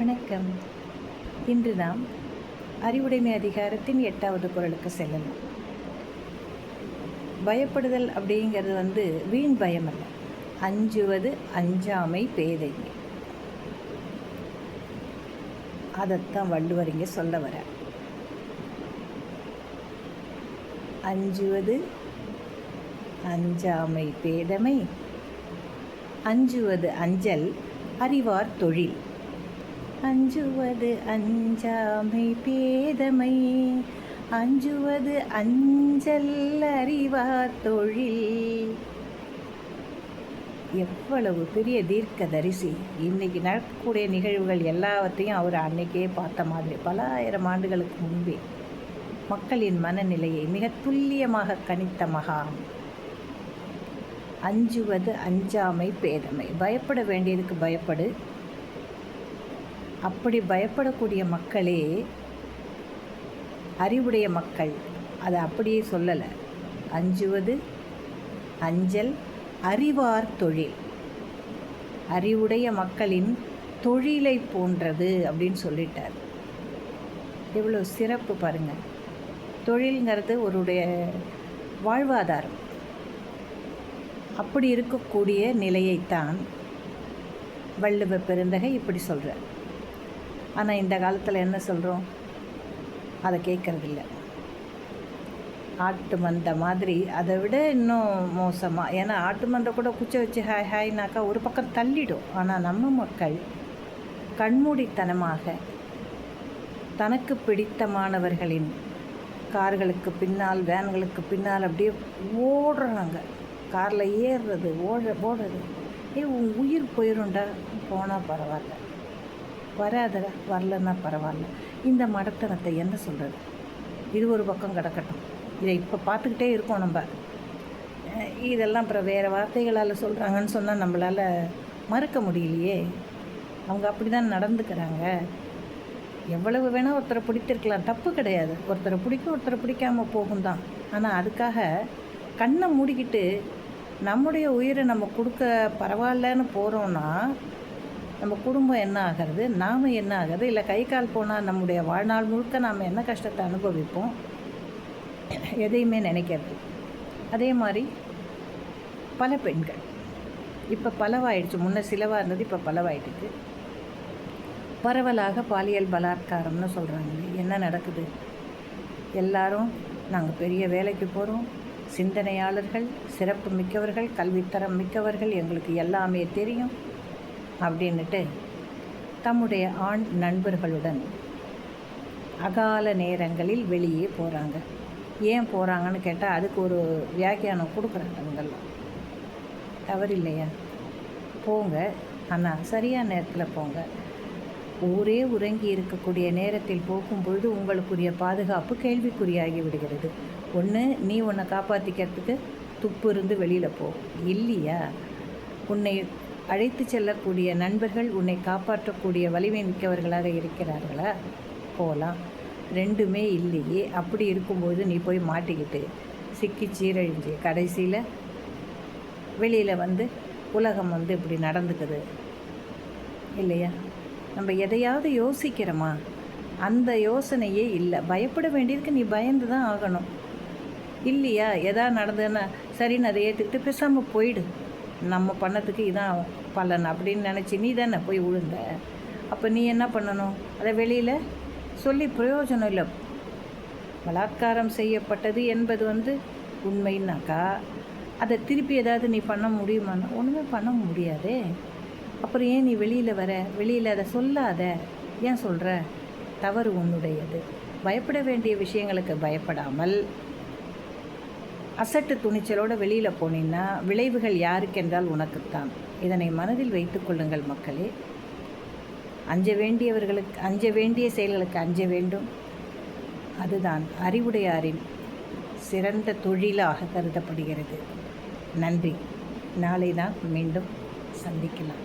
வணக்கம். இன்று நாம் அறிவுடைமை அதிகாரத்தின் 8வது குறளுக்கு செல்லலாம். பயப்படுதல் அப்படிங்கிறது வீண் பயம் அல்ல. அஞ்சுவது அஞ்சாமை பேதைமை. அதைத்தான் வள்ளுவர் இங்கே சொல்ல வர. அஞ்சுவது அஞ்சாமை பேதமை, அஞ்சுவது அஞ்சல் அறிவார் தொழில். அஞ்சுவது அஞ்சாமை பேதமை, அஞ்சுவது அஞ்சல் அறிவார் தொழில். எவ்வளவு பெரிய தீர்க்கதரிசி! இன்றைக்கி நடக்கக்கூடிய நிகழ்வுகள் எல்லாவற்றையும் அவர் அன்னைக்கே பார்த்த மாதிரி பல ஆயிரம் ஆண்டுகளுக்கு முன்பே மக்களின் மனநிலையை மிக துல்லியமாக கணித்த மகான். அஞ்சுவது அஞ்சாமை பேதமை. பயப்பட வேண்டியதுக்கு பயப்படு. அப்படி பயப்படக்கூடிய மக்களே அறிவுடைய மக்கள். அதை அப்படியே சொல்லலை. அஞ்சுவது அஞ்சல் அறிவார் தொழில். அறிவுடைய மக்களின் தொழிலை போன்றது அப்படின்னு சொல்லிட்டார். எவ்வளோ சிறப்பு பாருங்கள். தொழில்ங்கிறது ஒருடைய வாழ்வாதாரம். அப்படி இருக்கக்கூடிய நிலையைத்தான் வள்ளுவ பெருந்தகை இப்படி சொல்கிறார். ஆனால் இந்த காலத்தில் என்ன சொல்கிறோம்? அதை கேட்குறதில்ல. ஆட்டு மந்தை மாதிரி, அதை விட இன்னும் மோசமாக. ஏன்னா ஆட்டு மந்தை கூட குச்சை வச்சு ஹாய் ஹாய்னாக்கா ஒரு பக்கம் தள்ளிடும். ஆனால் நம்ம மக்கள் கண்மூடித்தனமாக தனக்கு பிடித்தமானவர்களின் கார்களுக்கு பின்னால், வேன்களுக்கு பின்னால் அப்படியே ஓடுறாங்க. காரில் ஏறுறது, ஓடுறது. உன் உயிர் போயிருண்டா, போனால் பரவாயில்ல, வராதடா, வரலன்னா பரவாயில்ல. இந்த மடத்தனத்தை என்ன சொல்கிறது? இது ஒரு பக்கம் கிடக்கட்டும். இதை இப்போ பார்த்துக்கிட்டே இருக்கோம் நம்ம. இதெல்லாம் அப்புறம் வேறு வார்த்தைகளால் சொல்கிறாங்கன்னு சொன்னால் நம்மளால் மறுக்க முடியலையே. அவங்க அப்படி தான் நடந்துக்கிறாங்க. எவ்வளவு வேணால் ஒருத்தரை பிடித்திருக்கலாம், தப்பு கிடையாது. ஒருத்தரை பிடிக்கும், ஒருத்தரை பிடிக்காமல் போகும் தான். ஆனால் அதுக்காக கண்ணை மூடிக்கிட்டு நம்முடைய உயிரை நம்ம கொடுக்க பரவாயில்லன்னு போகிறோன்னா நம்ம குடும்பம் என்ன ஆகிறது, நாம் என்ன ஆகிறது? இல்லை கை கால் போனால் நம்முடைய வாழ்நாள் முழுக்க நாம் என்ன கஷ்டத்தை அனுபவிப்போம்? எதையுமே நினைக்கிறது. அதே மாதிரி பல பெண்கள் இப்போ பலவாயிடுச்சு. முன்ன சிலவாக இருந்தது, இப்போ பலவாயிடுச்சு. பரவலாக பாலியல் பலாத்காரம்னு சொல்கிறாங்க. என்ன நடக்குது? எல்லாரும் நாங்கள் பெரிய வேலைக்கு போகிறோம், சிந்தனையாளர்கள், சிறப்பு மிக்கவர்கள், கல்வித்தரம் மிக்கவர்கள், எங்களுக்கு எல்லாமே தெரியும் அப்படின்னுட்டு தம்முடைய ஆண் நண்பர்களுடன் அகால நேரங்களில் வெளியே போகிறாங்க. ஏன் போகிறாங்கன்னு கேட்டால் அதுக்கு ஒரு வியாக்கியானம் கொடுக்குறாங்க. அவங்கெல்லாம் தவறில்லையா? போங்க, ஆனால் சரியான நேரத்தில் போங்க. ஊரே உறங்கி இருக்கக்கூடிய நேரத்தில் போகும்பொழுது உங்களுக்குரிய பாதுகாப்பு கேள்விக்குறியாகி விடுகிறது. ஒன்று, நீ உன்னை காப்பாற்றிக்கிறதுக்கு துப்பு இருந்து வெளியில் போ. இல்லையா, உன்னை அழைத்து செல்லக்கூடிய நண்பர்கள் உன்னை காப்பாற்றக்கூடிய வலிமை மிக்கவர்களாக இருக்கிறார்களா? போகலாம். ரெண்டுமே இல்லையே. அப்படி இருக்கும்போது நீ போய் மாட்டிக்கிட்டு சிக்கி சீரழிஞ்சு கடைசியில் வெளியில் உலகம் இப்படி நடந்துக்குது இல்லையா? நம்ம எதையாவது யோசிக்கிறோமா? அந்த யோசனையே இல்லை. பயப்பட வேண்டியதுக்கு நீ பயந்து தான் ஆகணும் இல்லையா? எதாவது நடந்ததுன்னா சரின்னு அதை ஏற்றுக்கிட்டு பேசாமல் போயிடு. நம்ம பண்ணதுக்கு இதான் பலன் அப்படின்னு நினச்சி நீ தானே போய் விழுந்த. அப்போ நீ என்ன பண்ணணும்? அதை வெளியில் சொல்லி பிரயோஜனம் இல்லை. பலாத்காரம் செய்யப்பட்டது என்பது உண்மைன்னாக்கா அதை திருப்பி ஏதாவது நீ பண்ண முடியுமான்னா ஒன்றுமே பண்ண முடியாதே. அப்புறம் ஏன் நீ வெளியில் வர? வெளியில் அதை சொல்லாத. ஏன் சொல்கிற? தவறு உன்னுடையது. பயப்பட வேண்டிய விஷயங்களுக்கு பயப்படாமல் அசட்டு துணிச்சலோடு வெளியில் போனீங்கன்னா விளைவுகள் யாருக்கென்றால் உனக்குத்தான். இதனை மனதில் வைத்து கொள்ளுங்கள் மக்களே. அஞ்ச வேண்டிய செயல்களுக்கு அஞ்ச வேண்டும். அதுதான் அறிவுடையாரின் சிறந்த தொழிலாக கருதப்படுகிறது. நன்றி. நாளை நாம் மீண்டும் சந்திக்கலாம்.